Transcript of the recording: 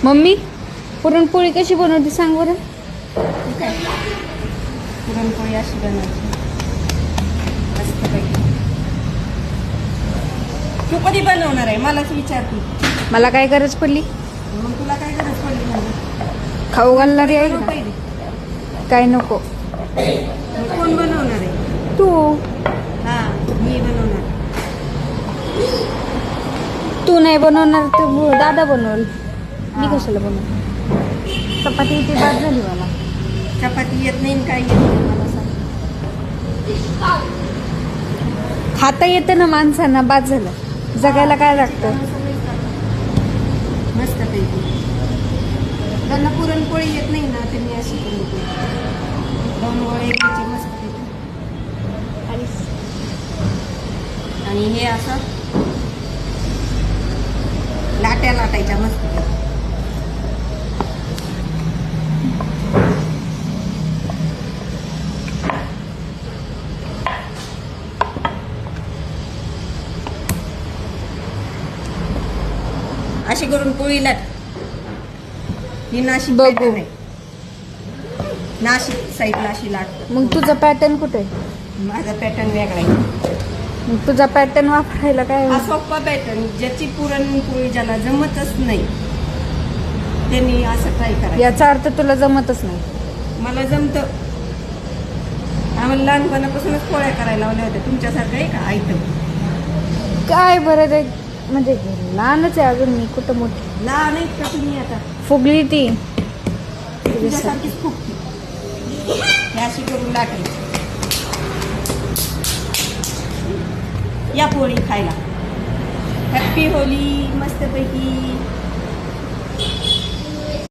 Mummy puran poli कशी बनवते सांग बरं. ठीक आहे. पुरणपोळी अशी बनवायची मस्तपैकी. तू कधी बनवणार आहे मलाच विचारते. मला काय गरज पडली. मग तुला काय गरज पडली म्हणजे खाऊ घालणारी आहे बनव का? पहिले. काय नको. मग कोण बनवणार आहे? तू हा मी बनवणार. तू नाही बनवणार तर दादा बनवल. मी कशाला बनवू. चपाती ती बाद झाली मला. चपाती येत नाही आणि काय येत नाही मला सांग. खाता येतं ना माणसांना, बाद झालं. जगायला काय लागतं. मस्तपैकी. त्यांना पुरणपोळी येत नाही ना ते मी अशी पुरणपोळी 2 वळे घ्यायची मस्तपैकी. आणि हे असं लाट्या लाटायच्या मस्तपैकी. अशी करून पोळी लाट. ही नाशिक बघू. पॅटर्न आहे. नाशिक साईडला अशी लाट. मग तुझा पॅटर्न कुठे. माझा पॅटर्न वेगळा आहे. मग तुझा पॅटर्न वापरायला काय. हा सोपा पॅटर्न. ज्याची पुरणपोळी ज्याला जमतच नाही त्यांनी असं ट्राय करायचं. याचा अर्थ तुला जमतच नाही. मला जमतं. आम्हाला लहानपणापासूनच पोळ्या करायला लावल्या होत्या. तुमच्यासारखं आहे का आयतं. काय बरं ते म्हणजे लहानच आहे अजून. मी कुठं मोठी. लहान आहेत का तुम्ही आता. फुगली ती. तुझ्यासारखीच फुगती. हे अशी करून लाटायची. या पोळी खायला. Happy Holy. मस्तपैकी